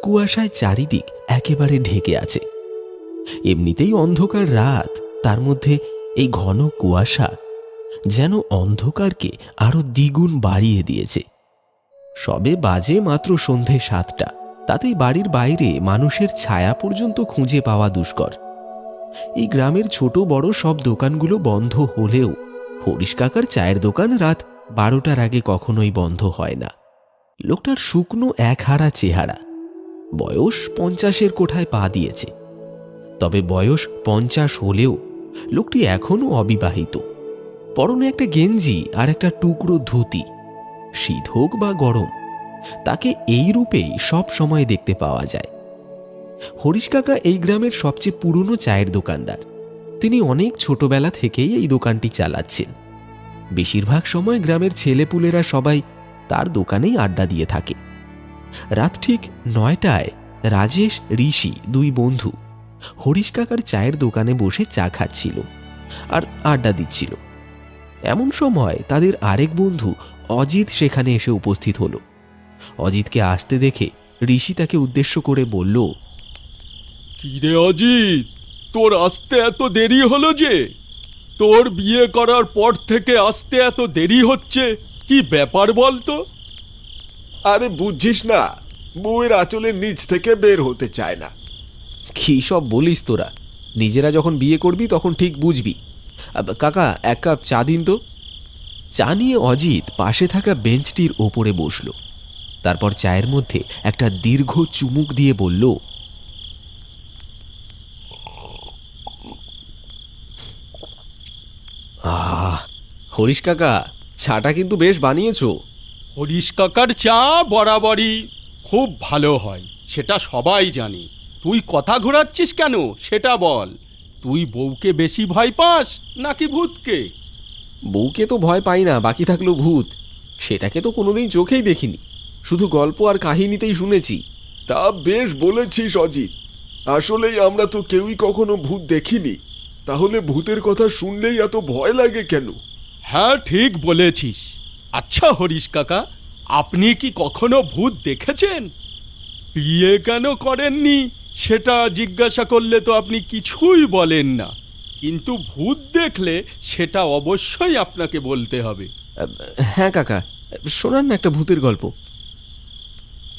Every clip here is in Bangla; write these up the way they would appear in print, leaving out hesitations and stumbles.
কুয়াশায় চারিদিক একেবারে ঢেকে আছে। এমনিতেই অন্ধকার রাত, তার মধ্যে এই ঘন কুয়াশা যেন অন্ধকারকে আরো দ্বিগুণ বাড়িয়ে দিয়েছে। সবে বাজে মাত্র সন্ধে 7টা, তাতেই বাড়ির বাইরে মানুষের ছায়া পর্যন্ত খুঁজে পাওয়া দুষ্কর। এই গ্রামের ছোট বড় সব দোকানগুলো বন্ধ হলেও হরিশ কাকার চায়ের দোকান রাত 12টার আগে কখনোই বন্ধ হয় না। লোকটার শুকনো একহারা চেহারা, বয়স 50-এর কোঠায় পা দিয়েছে। তবে বয়স 50 হলেও লোকটি এখনো অবিবাহিত। পরনে একটা গেঞ্জি আর একটা টুকরো ধুতি। শীত হোক বা গরম, তাকে এই রূপেই সব সময় দেখতে পাওয়া যায়। হরিশ কাকা এই গ্রামের সবচেয়ে পুরনো চায়ের দোকানদার। তিনি অনেক ছোটবেলা থেকেই এই দোকানটি চালাচ্ছেন। বেশিরভাগ সময় গ্রামের ছেলেপুলেরা সবাই তার দোকানেই আড্ডা দিয়ে থাকে। রাত ঠিক 9টায় রাজেশ, ঋষি, দুই বন্ধু হরিশ কাকার চায়ের দোকানে বসে চা খাচ্ছিল আর আড্ডা দিচ্ছিল। এমন সময় তাদের আরেক বন্ধু অজিত সেখানে এসে উপস্থিত হলো। অজিতকে আসতে দেখে ঋষি তাকে উদ্দেশ্য করে বলল, কিরে অজিত, তোর আসতে এত দেরি হলো যে? তোর বিয়ে করার পর থেকে আসতে এত দেরি হচ্ছে, কি ব্যাপার বলতো? আরে বুঝছিস না, বউয়ের আঁচলের নিচ থেকে বের হতে চায় না। কি সব বলিস তোরা? নিজেরা যখন বিয়ে করবি তখন ঠিক বুঝবি। কাকা, এক কাপ চা দিন তো। চা নিয়ে অজিত পাশে থাকা বেঞ্চটির ওপরে বসল। তারপর চায়ের মধ্যে একটা দীর্ঘ চুমুক দিয়ে বলল, হরিশ কাকা, চাটা কিন্তু বেশ বানিয়েছো। হরিশ কাকার চা বরাবরই খুব ভালো হয়, সেটা সবাই জানে। তুই কথা ঘোরাচ্ছিস কেন সেটা বল। তুই বউকে বেশি ভয় পাস নাকি ভূতকে? বউকে তো ভয় পাই না, বাকি থাকলো ভূত। সেটাকে তো কোনোদিন চোখেই দেখিনি, শুধু গল্প আর কাহিনীতেই শুনেছি। তা বেশ বলেছিস অজিত, আসলেই আমরা তো কেউই কখনো ভূত দেখিনি, তাহলে ভূতের কথা শুনলেই এত ভয় লাগে কেন? হ্যাঁ, ঠিক বলেছিস। আচ্ছা হরিশ কাকা, আপনি কি কখনো ভূত দেখেছেন? বিয়ে কেন করেননি সেটা জিজ্ঞাসা করলে তো আপনি কিছুই বলেন না, কিন্তু ভূত দেখলে সেটা অবশ্যই আপনাকে বলতে হবে। হ্যাঁ কাকা, শোনান না একটা ভূতের গল্প।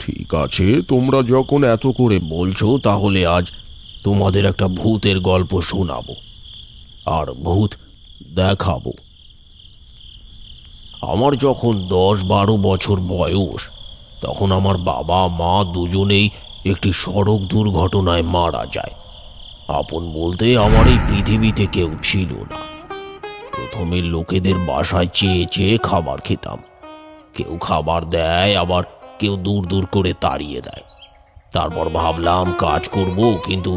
ঠিক আছে, তোমরা যখন এত করে বলছো তাহলে আজ তোমাদের একটা ভূতের গল্প শোনাবো আর ভূত দেখাবো। আমার যখন 10-12 বছর বয়স, তখন আমার বাবা মা দুজনেই একটি সড়ক দুর্ঘটনায় মারা যায়। আপন বলতে আমার এই পৃথিবীতে কেউ ছিল না। প্রথমে লোকেদের বাসায় চেয়ে চেয়ে খাবার খেতাম। কেউ খাবার দেয়, আবার কেউ দূর দূর করে তাড়িয়ে দেয়। তারপর ভাবলাম কাজ করব, কিন্তু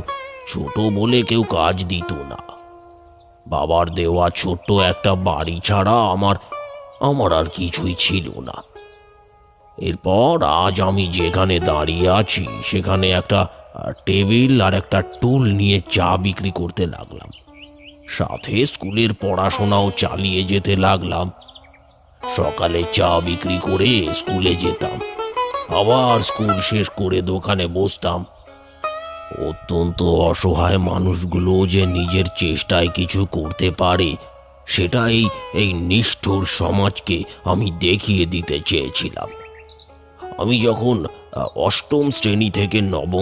ছোট বলে কেউ কাজ দিত না। বাবার দেওয়া ছোট্ট একটা বাড়ি ছাড়া আমার আর কিছুই ছিল না। এরপর আজ আমি যেখানে দাঁড়িয়ে আছি সেখানে একটা টেবিল আর একটা টুল নিয়ে চা বিক্রি করতে লাগলাম। সাথে স্কুলের পড়াশোনাও চালিয়ে যেতে লাগলাম। সকালে চা বিক্রি করে স্কুলে যেতাম, আবার স্কুল শেষ করে দোকানে বসতাম। অত্যন্ত অসহায় মানুষগুলো যে নিজের চেষ্টায় কিছু করতে পারে, সেটা এই নিষ্ঠুর সমাজকে আমি দেখিয়ে দিতে চেয়েছিলাম। আমি যখন 8ম শ্রেণী থেকে 9ম